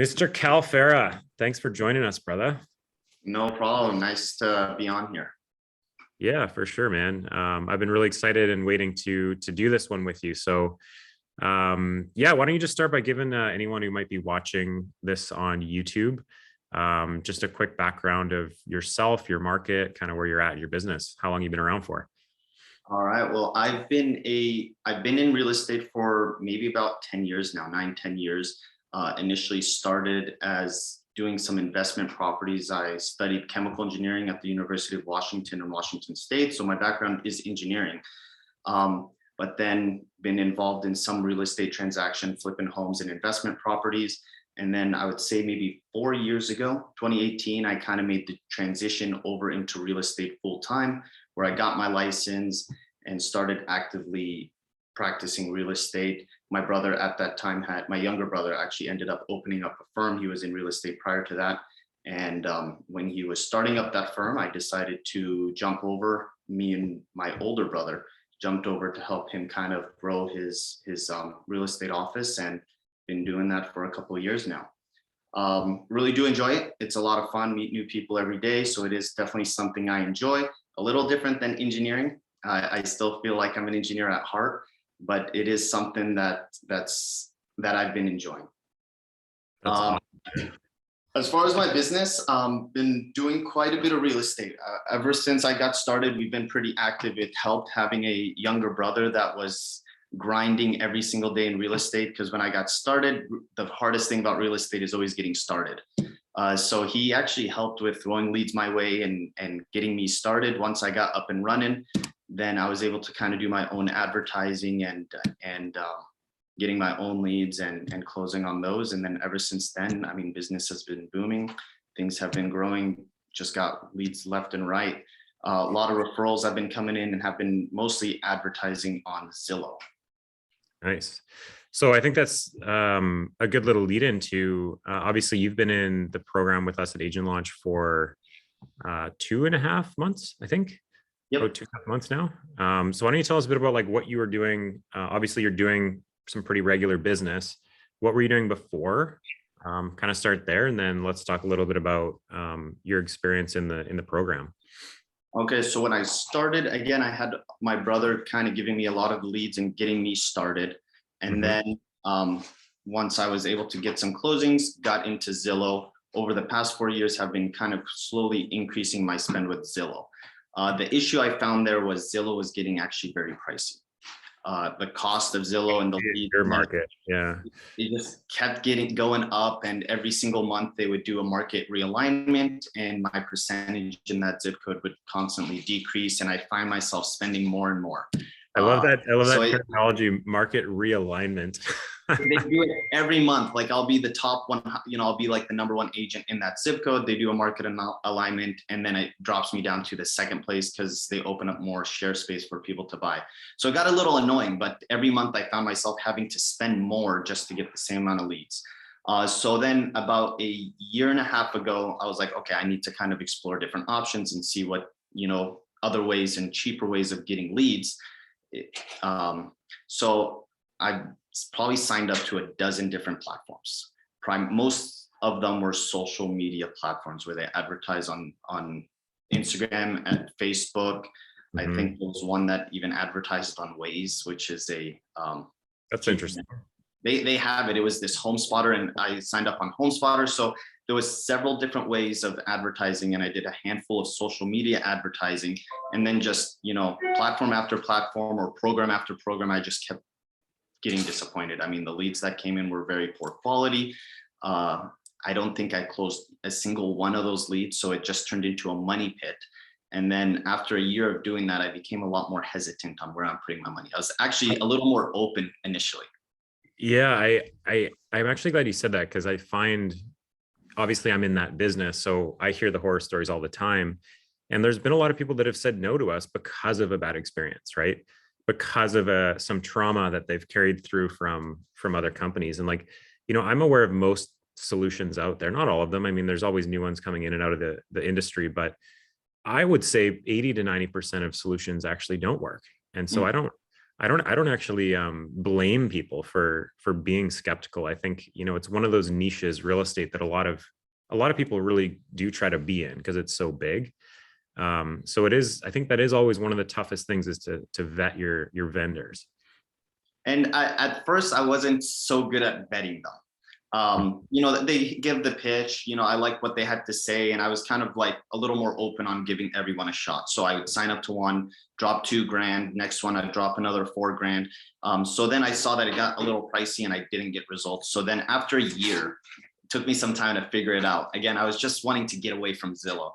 Mr. Cal Farah, thanks for joining us, brother. No problem. Nice to be on here. Yeah, for sure, man. I've been really excited and waiting to do this one with you. So, yeah, why don't you just start by giving anyone who might be watching this on YouTube just a quick background of yourself, your market, kind of where you're at, your business, how long you've been around for. All right. Well, I've been in real estate for maybe about 10 years now, 9, 10 years. Initially started as doing some investment properties. I studied chemical engineering at the University of Washington in Washington State. So my background is engineering. But then been involved in some real estate transaction, flipping homes and investment properties. And then I would say maybe 4 years ago, 2018, I kind of made the transition over into real estate full time, where I got my license and started actively practicing real estate. My brother at that time my younger brother actually ended up opening up a firm. He was in real estate prior to that. And when he was starting up that firm, I decided to jump over. Me and my older brother jumped over to help him kind of grow his real estate office, and been doing that for a couple of years now. Really do enjoy it. It's a lot of fun, meet new people every day. So it is definitely something I enjoy. A little different than engineering. I still feel like I'm an engineer at heart, but it is something that I've been enjoying. That's Um, awesome. as far as my business, been doing quite a bit of real estate. Ever since I got started, we've been pretty active. It helped having a younger brother that was grinding every single day in real estate, because when I got started, the hardest thing about real estate is always getting started. So he actually helped with throwing leads my way and getting me started. Once I got up and running, then I was able to kind of do my own advertising and getting my own leads and closing on those. And then ever since then, I mean, business has been booming. Things have been growing, just got leads left and right. A lot of referrals have been coming in and have been mostly advertising on Zillow. Nice. So I think that's a good little lead into, obviously you've been in the program with us at Agent Launch for 2.5 months, I think. Yep. About 2.5 months now. So why don't you tell us a bit about like what you were doing? Obviously you're doing some pretty regular business. What were you doing before? Kind of start there, and then let's talk a little bit about your experience in the program. Okay, so when I started, again, I had my brother kind of giving me a lot of leads and getting me started. And then once I was able to get some closings, got into Zillow. Over the past 4 years, have been kind of slowly increasing my spend with Zillow. The issue I found there was Zillow was getting actually very pricey. The cost of Zillow and the lead, your market, yeah, it just kept going up, and every single month they would do a market realignment, and my percentage in that zip code would constantly decrease, and I find myself spending more and more. I love that. I love that terminology, market realignment. They do it every month. Like I'll be the top one, I'll be like the #1 agent in that zip code. They do a market alignment, and then it drops me down to the second place because they open up more share space for people to buy. So it got a little annoying, but every month I found myself having to spend more just to get the same amount of leads. So then about a year and a half ago, I was like, okay, I need to kind of explore different options and see what, other ways and cheaper ways of getting leads. So I probably signed up to a dozen different platforms. Most of them were social media platforms where they advertise on Instagram and Facebook. I think there was one that even advertised on Waze, which is that's interesting. They have it. It was this Home Spotter, and I signed up on Home Spotter. So there was several different ways of advertising, and I did a handful of social media advertising, and then just, platform after platform or program after program, I just kept getting disappointed. I mean, the leads that came in were very poor quality. I don't think I closed a single one of those leads. So it just turned into a money pit. And then after a year of doing that, I became a lot more hesitant on where I'm putting my money. I was actually a little more open initially. Yeah, I'm actually glad you said that, because I find, obviously I'm in that business, so I hear the horror stories all the time. And there's been a lot of people that have said no to us because of a bad experience, right? Because of some trauma that they've carried through from other companies. And like, I'm aware of most solutions out there, not all of them. I mean, there's always new ones coming in and out of the industry, but I would say 80 to 90% of solutions actually don't work. And so I don't actually blame people for being skeptical. I think, it's one of those niches, real estate, that a lot of people really do try to be in because it's so big. So it is, I think that is always one of the toughest things, is to vet your vendors. And at first, I wasn't so good at vetting them. They give the pitch, I liked what they had to say, and I was kind of like a little more open on giving everyone a shot. So I would sign up to one, drop $2,000, next one I'd drop another $4,000. So then I saw that it got a little pricey and I didn't get results. So then after a year, it took me some time to figure it out. Again, I was just wanting to get away from Zillow.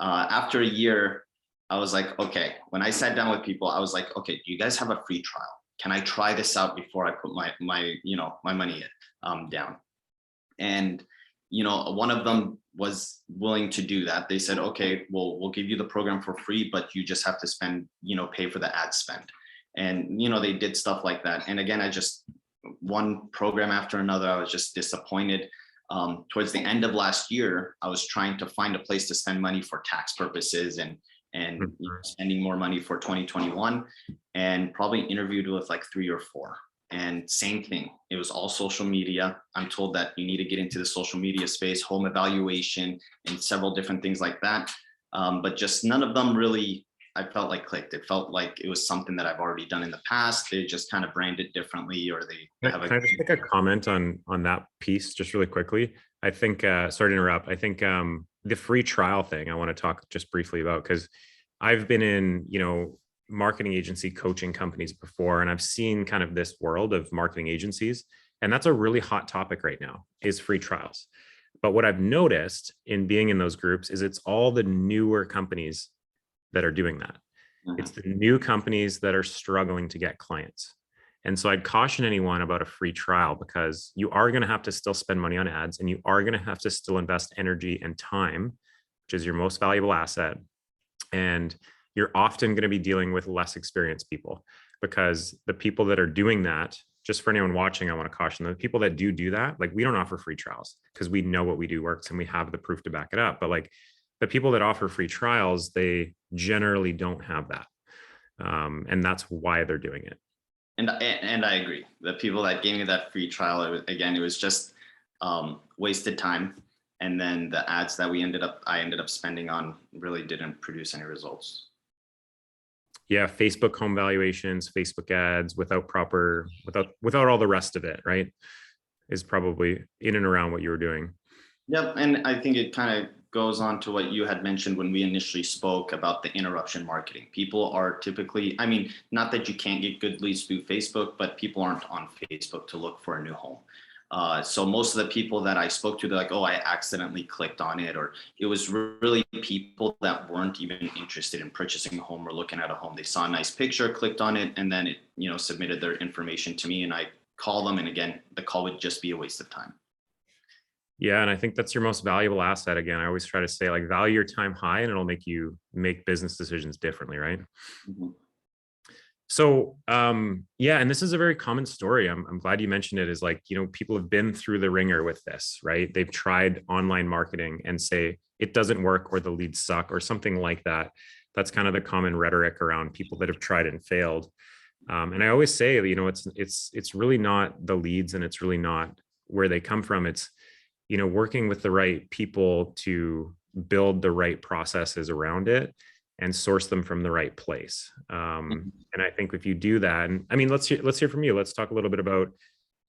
After a year, I was like, okay, when I sat down with people, I was like, okay, do you guys have a free trial? Can I try this out before I put my money down? And one of them was willing to do that. They said, okay, well, we'll give you the program for free, but you just have to spend, pay for the ad spend. And they did stuff like that. And again, one program after another, I was just disappointed. Towards the end of last year, I was trying to find a place to spend money for tax purposes and spending more money for 2021, and probably interviewed with like 3 or 4. And same thing, it was all social media. I'm told that you need to get into the social media space, home evaluation, and several different things like that. But just none of them really, I felt like, clicked. It felt like it was something that I've already done in the past. They just kind of brand it differently, or they have Can I just make a comment on that piece just really quickly? I think, sorry to interrupt. I think the free trial thing I want to talk just briefly about, because I've been in, marketing agency coaching companies before, and I've seen kind of this world of marketing agencies, and that's a really hot topic right now, is free trials. But what I've noticed in being in those groups is it's all the newer companies that are doing that. It's the new companies that are struggling to get clients. And so I'd caution anyone about a free trial, because you are going to have to still spend money on ads, and you are going to have to still invest energy and time, which is your most valuable asset. And you're often going to be dealing with less experienced people, because the people that are doing that, just for anyone watching, I want to caution the people that do that. Like, we don't offer free trials because we know what we do works and we have the proof to back it up. But like, the people that offer free trials, they generally don't have that. And that's why they're doing it. And I agree. The people that gave me that free trial, it was just wasted time. And then the ads that I ended up spending on really didn't produce any results. Yeah, Facebook home valuations, Facebook ads without all the rest of it, right, is probably in and around what you were doing. Yep, and I think it kind of goes on to what you had mentioned when we initially spoke about the interruption marketing. People are typically, not that you can't get good leads through Facebook, but people aren't on Facebook to look for a new home. So most of the people that I spoke to, they're like, oh, I accidentally clicked on it, or it was really people that weren't even interested in purchasing a home or looking at a home. They saw a nice picture, clicked on it, and then it, submitted their information to me, and I call them. And again, the call would just be a waste of time. Yeah. And I think that's your most valuable asset. Again, I always try to say, like, value your time high, and it'll make you make business decisions differently. Right. Mm-hmm. So, yeah, and this is a very common story. I'm glad you mentioned it. Is like, people have been through the ringer with this, right? They've tried online marketing and say it doesn't work, or the leads suck, or something like that. That's kind of the common rhetoric around people that have tried and failed. And I always say, it's really not the leads, and it's really not where they come from. It's, working with the right people to build the right processes around it and source them from the right place. And I think if you do that, and let's hear from you. Let's talk a little bit about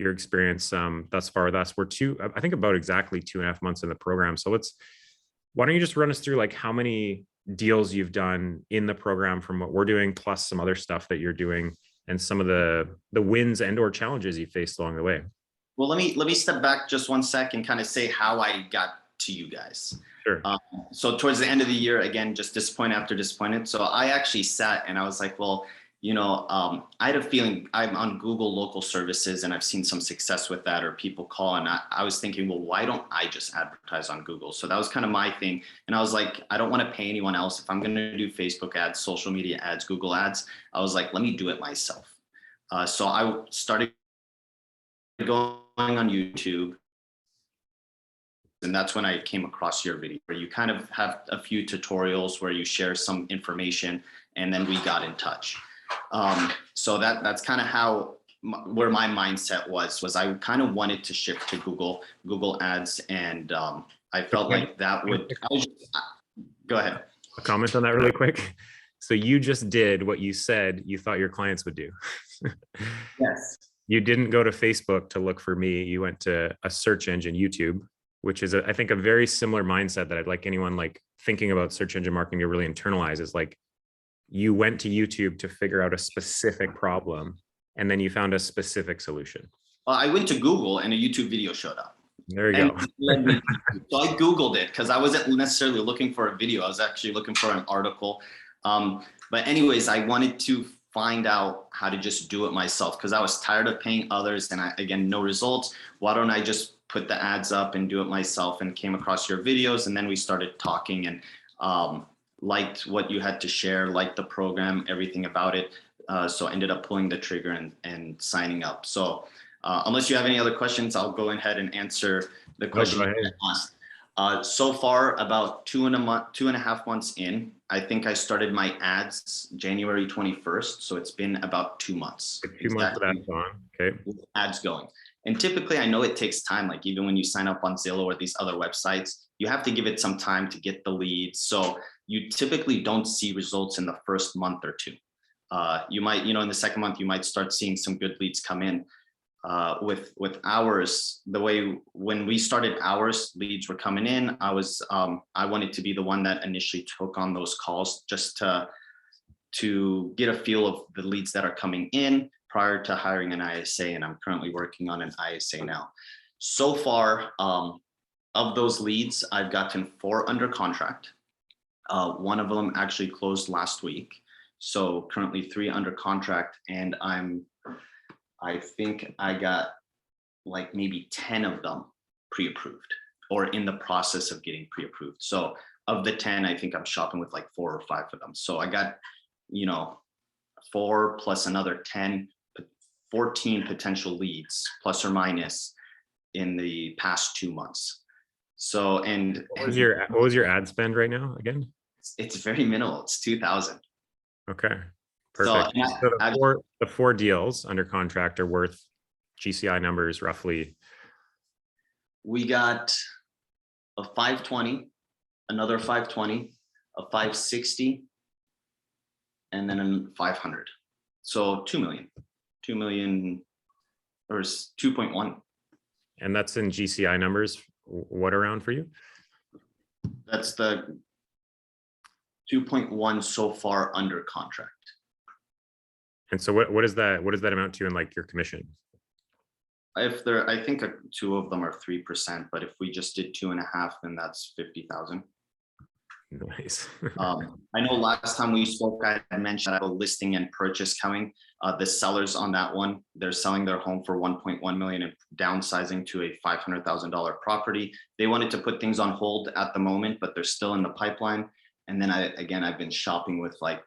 your experience thus far with us. We're I think about exactly 2.5 months in the program. So why don't you just run us through like how many deals you've done in the program from what we're doing, plus some other stuff that you're doing, and some of the wins and or challenges you faced along the way. Well, let me step back just 1 sec and kind of say how I got to you guys. Sure. So towards the end of the year, again, just disappointed after disappointed. So I actually sat and I was like, well, I had a feeling. I'm on Google local services, and I've seen some success with that, or people call, and I was thinking, well, why don't I just advertise on Google? So that was kind of my thing. And I was like, I don't want to pay anyone else. If I'm going to do Facebook ads, social media ads, Google ads, I was like, let me do it myself. So I started going on YouTube. And that's when I came across your video, where you kind of have a few tutorials where you share some information, and then we got in touch. So that's kind of how where my mindset was I kind of wanted to shift to Google Ads, and I felt like that would. Go ahead. A comment on that really quick. So you just did what you said you thought your clients would do. Yes. You didn't go to Facebook to look for me. You went to a search engine, YouTube, which is, I think, a very similar mindset that I'd like anyone like thinking about search engine marketing to really internalize. Is like you went to YouTube to figure out a specific problem, and then you found a specific solution. I went to Google and a YouTube video showed up. There you go. So I Googled it because I wasn't necessarily looking for a video. I was actually looking for an article. But anyways, I wanted to find out how to just do it myself because I was tired of paying others, and again, no results. Why don't I just put the ads up and do it myself? And came across your videos, and then we started talking, and liked what you had to share, liked the program, everything about it. So ended up pulling the trigger and signing up. So unless you have any other questions, I'll go ahead and answer the question you asked. So far, about 2.5 months in, I think I started my ads January 21st. So it's been about 2 months. 2 months of ads on. Okay. With ads going. And typically, I know it takes time. Like even when you sign up on Zillow or these other websites, you have to give it some time to get the leads. So you typically don't see results in the first month or two. You might, in the second month, you might start seeing some good leads come in. With ours, the way when we started ours, leads were coming in. I wanted to be the one that initially took on those calls just to get a feel of the leads that are coming in prior to hiring an ISA, and I'm currently working on an ISA now. So far, of those leads, I've gotten 4 under contract. One of them actually closed last week. So currently 3 under contract, and I think I got like maybe 10 of them pre-approved or in the process of getting pre-approved. So of the 10, I think I'm shopping with like 4 or 5 of them. So I got, 4 plus another 10, 14 potential leads plus or minus in the past 2 months. So, and what was your ad spend right now again? It's very minimal. It's 2,000. Okay. Perfect. So the four deals under contract are worth GCI numbers roughly. We got a 520, another 520, a 560, and then a 500. So 2 million or 2.1. And that's in GCI numbers. What around for you? That's the 2.1 so far under contract. And so what does that amount to in like your commission? I think 2 of them are 3%, but if we just did 2.5, then that's 50,000. Nice. I know last time we spoke, I had mentioned I have a listing and purchase coming. The sellers on that one, they're selling their home for 1.1 million and downsizing to a $500,000 property. They wanted to put things on hold at the moment, but they're still in the pipeline. And then I've been shopping with like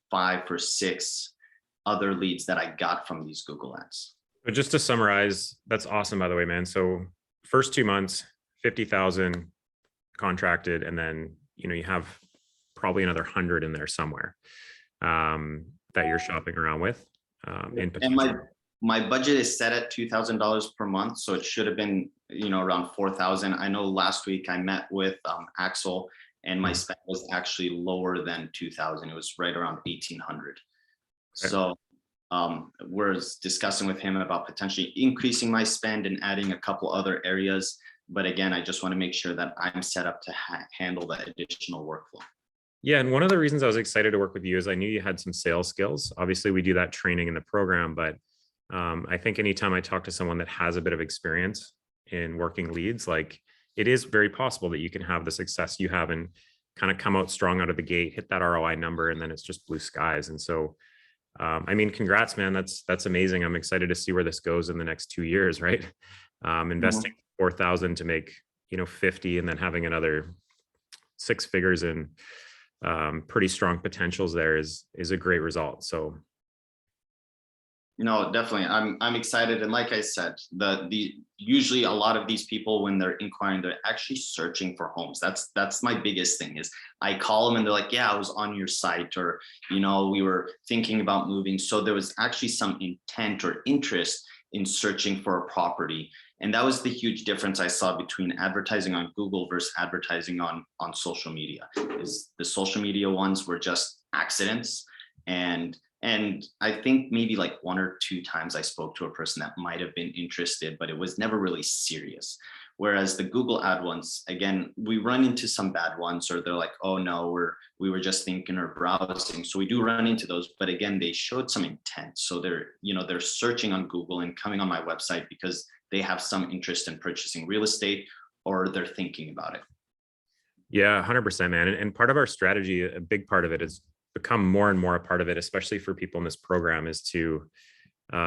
5 or 6 other leads that I got from these Google ads. But just to summarize, that's awesome, by the way, man. So first 2 months, 50,000 contracted, and then you have probably another 100 in there somewhere that you're shopping around with. And my budget is set at $2,000 per month, so it should have been around 4,000. I know last week I met with Axel, and my spend was actually lower than 2,000. It was right around 1,800. Okay. So we're discussing with him about potentially increasing my spend and adding a couple other areas. But again, I just want to make sure that I'm set up to handle that additional workflow. Yeah. And one of the reasons I was excited to work with you is I knew you had some sales skills. Obviously, we do that training in the program, but I think anytime I talk to someone that has a bit of experience in working leads, like it is very possible that you can have the success you have and kind of come out strong out of the gate, hit that ROI number, and then it's just blue skies. And so, congrats, man. That's amazing. I'm excited to see where this goes in the next 2 years, right? Investing 4,000 to make, 50 and then having another 6 figures in pretty strong potentials there is a great result. So. No, definitely. I'm excited. And like I said, the usually a lot of these people, when they're inquiring, they're actually searching for homes. That's my biggest thing is I call them and they're like, yeah, I was on your site, or, we were thinking about moving. So there was actually some intent or interest in searching for a property. And that was the huge difference I saw between advertising on Google versus advertising on social media. Is the social media ones were just accidents. And I think maybe like one or two times I spoke to a person that might have been interested, but it was never really serious. Whereas the Google ad ones, again, we run into some bad ones, or they're like, oh no, we were just thinking or browsing. So we do run into those, but again, they showed some intent. So they're searching on Google and coming on my website because they have some interest in purchasing real estate, or they're thinking about it. Yeah, 100%, man. And part of our strategy, a big part of it is become more and more a part of it, especially for people in this program, is to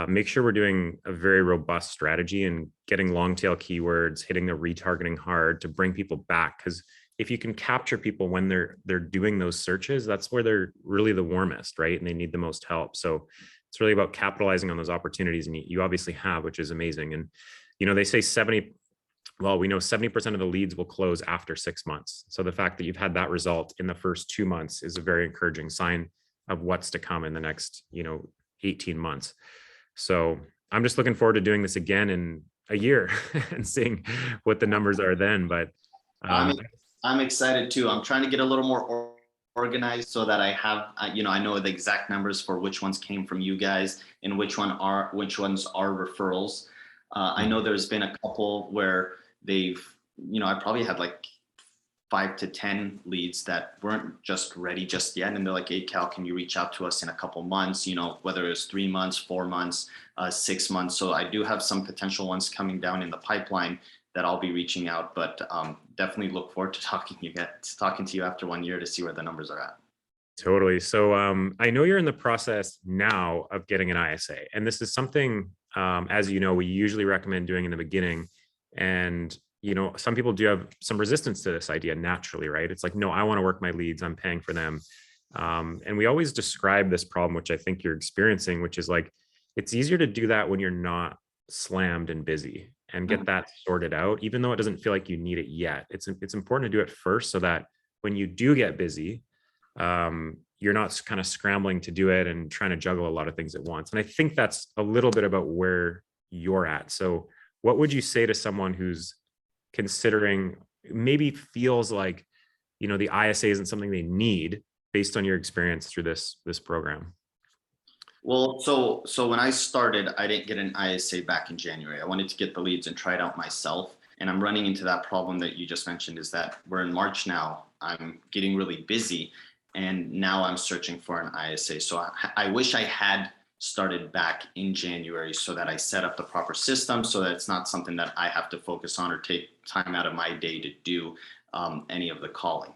make sure we're doing a very robust strategy and getting long tail keywords, hitting the retargeting hard to bring people back. Because if you can capture people when they're doing those searches, that's where they're really the warmest, right? And they need the most help. So it's really about capitalizing on those opportunities, and you obviously have, which is amazing. And they say we know 70% of the leads will close after 6 months. So the fact that you've had that result in the first 2 months is a very encouraging sign of what's to come in the next, 18 months. So I'm just looking forward to doing this again in a year and seeing what the numbers are then. But I'm excited too. I'm trying to get a little more organized so that I have, I know the exact numbers for which ones came from you guys and which ones are referrals. I know there's been a couple where I probably had like 5 to 10 leads that weren't just ready just yet. And they're like, hey, Cal, can you reach out to us in a couple months, whether it's 3 months, 4 months, 6 months. So I do have some potential ones coming down in the pipeline that I'll be reaching out, but definitely look forward to talking to you after 1 year to see where the numbers are at. Totally. So I know you're in the process now of getting an ISA, and this is something, as you know, we usually recommend doing in the beginning. And some people do have some resistance to this idea naturally, right? It's like, no, I want to work my leads, I'm paying for them. And we always describe this problem, which I think you're experiencing, which is like, it's easier to do that when you're not slammed and busy, and get that sorted out, even though it doesn't feel like you need it yet. It's important to do it first, so that when you do get busy, you're not kind of scrambling to do it and trying to juggle a lot of things at once. And I think that's a little bit about where you're at. So what would you say to someone who's considering, maybe feels like, the ISA isn't something they need based on your experience through this program? Well, so when I started, I didn't get an ISA back in January. I wanted to get the leads and try it out myself. And I'm running into that problem that you just mentioned, is that we're in March now. I'm getting really busy, and now I'm searching for an ISA. So I wish I had started back in January, so that I set up the proper system, so that it's not something that I have to focus on or take time out of my day to do any of the calling.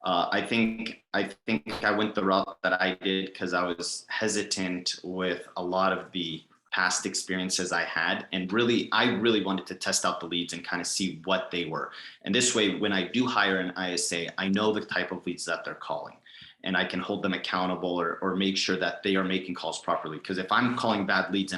I think I went the route that I did because I was hesitant with a lot of the past experiences I had, and I really wanted to test out the leads and kind of see what they were. And this way, when I do hire an ISA, I know the type of leads that they're calling, and I can hold them accountable, or make sure that they are making calls properly. Because if I'm calling bad leads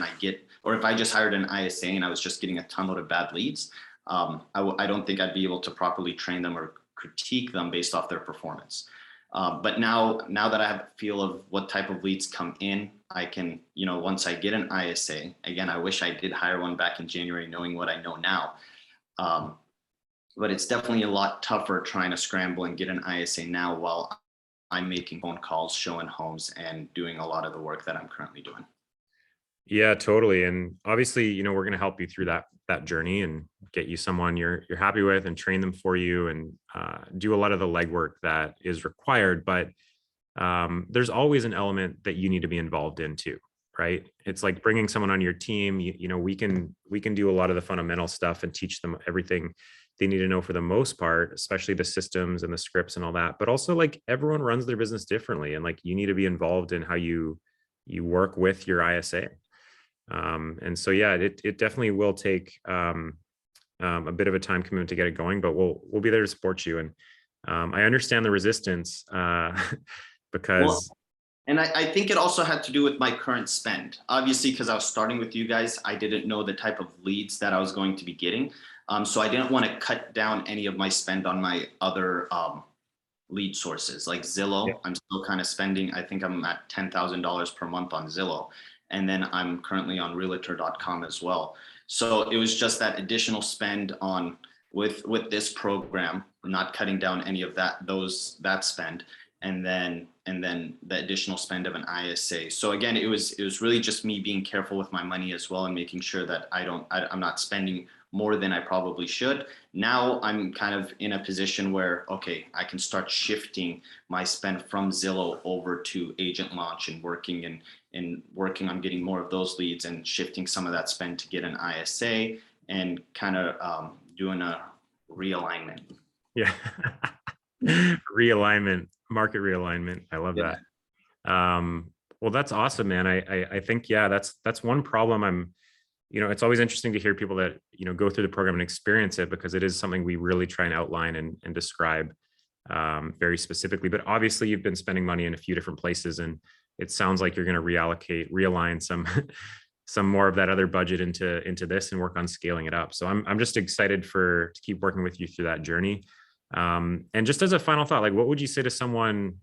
or if I just hired an ISA and I was just getting a ton of bad leads, I don't think I'd be able to properly train them or critique them based off their performance. But now that I have a feel of what type of leads come in, I can, once I get an ISA, again, I wish I did hire one back in January, knowing what I know now. But it's definitely a lot tougher trying to scramble and get an ISA now while I'm making phone calls, showing homes, and doing a lot of the work that I'm currently doing. Yeah, totally. And obviously, we're going to help you through that journey and get you someone you're happy with, and train them for you, and do a lot of the legwork that is required. But there's always an element that you need to be involved in too, right? It's like bringing someone on your team. We can do a lot of the fundamental stuff and teach them everything they need to know for the most part, especially the systems and the scripts and all that. But also, like, everyone runs their business differently, and like, you need to be involved in how you work with your ISA. And so, yeah, it definitely will take a bit of a time commitment to get it going, but we'll be there to support you. And I understand the resistance because And I think it also had to do with my current spend. Obviously, because I was starting with you guys, I didn't know the type of leads that I was going to be getting. So I didn't want to cut down any of my spend on my other lead sources like Yeah. Zillow. I'm still kind of spending, I think I'm at $10,000 per month on Zillow. And then I'm currently on realtor.com as well. So it was just that additional spend on with this program, not cutting down any of that spend, and then the additional spend of an ISA. So again, it was really just me being careful with my money as well and making sure that I'm not spending more than I probably should. Now I'm kind of in a position where, okay, I can start shifting my spend from Zillow over to agent launch and working on getting more of those leads and shifting some of that spend to get an ISA and kind of doing a realignment. Yeah. Realignment, market realignment. I love Yeah. that. Well, that's awesome, man. I think, yeah, that's one problem. It's always interesting to hear people that, go through the program and experience it, because it is something we really try and outline and describe very specifically. But obviously you've been spending money in a few different places, and it sounds like you're going to realign some some more of that other budget into this and work on scaling it up. So I'm just excited to keep working with you through that journey. And just as a final thought, like, what would you say to someone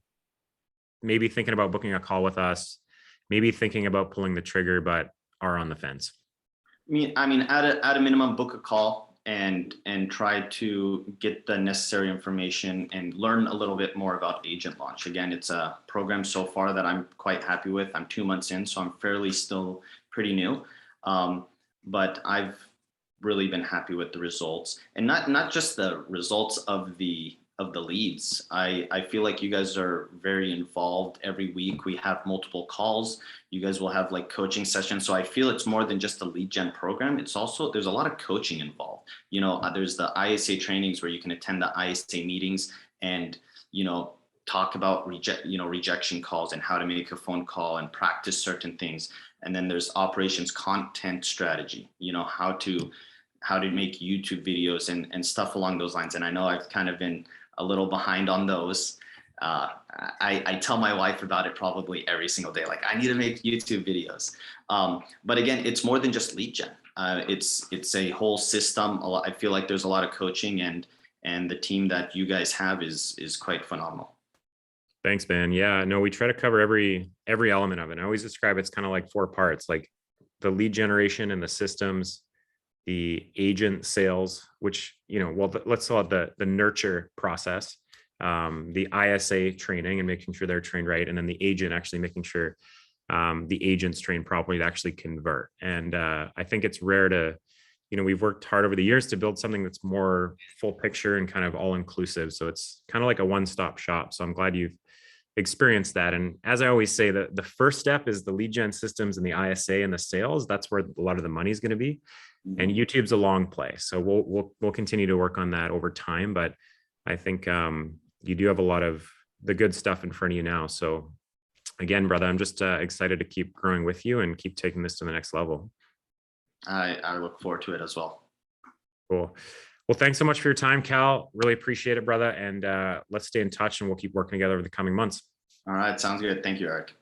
maybe thinking about booking a call with us, maybe thinking about pulling the trigger, but are on the fence? I mean, at a minimum, book a call and try to get the necessary information and learn a little bit more about agent launch. Again, it's a program so far that I'm quite happy with. I'm 2 months in, so I'm fairly still pretty new, but I've really been happy with the results, and not just the results of the leads. I feel like you guys are very involved. Every week we have multiple calls. You guys will have like coaching sessions. So I feel it's more than just a lead gen program. It's also, there's a lot of coaching involved. There's the ISA trainings where you can attend the ISA meetings and, talk about rejection calls and how to make a phone call and practice certain things. And then there's operations content strategy, how to make YouTube videos and stuff along those lines. And I know I've kind of been a little behind on those. I tell my wife about it probably every single day. Like, I need to make YouTube videos. But again, it's more than just lead gen. It's a whole system. I feel like there's a lot of coaching, and the team that you guys have is quite phenomenal. Thanks, man. Yeah, no, we try to cover every element of it. I always describe it's kind of like 4 parts, like the lead generation and the systems, the agent sales, which, let's call it the nurture process, the ISA training and making sure they're trained right. And then the agent actually making sure the agent's trained properly to actually convert. And I think it's rare to, we've worked hard over the years to build something that's more full picture and kind of all inclusive. So it's kind of like a one-stop shop. So I'm glad you've experienced that. And as I always say, the first step is the lead gen systems and the ISA and the sales. That's where a lot of the money is going to be. And YouTube's a long play. So we'll continue to work on that over time. But I think you do have a lot of the good stuff in front of you now. So again, brother, I'm just excited to keep growing with you and keep taking this to the next level. I look forward to it as well. Cool. Well, thanks so much for your time, Cal. Really appreciate it, brother. And let's stay in touch, and we'll keep working together over the coming months. All right. Sounds good. Thank you, Eric.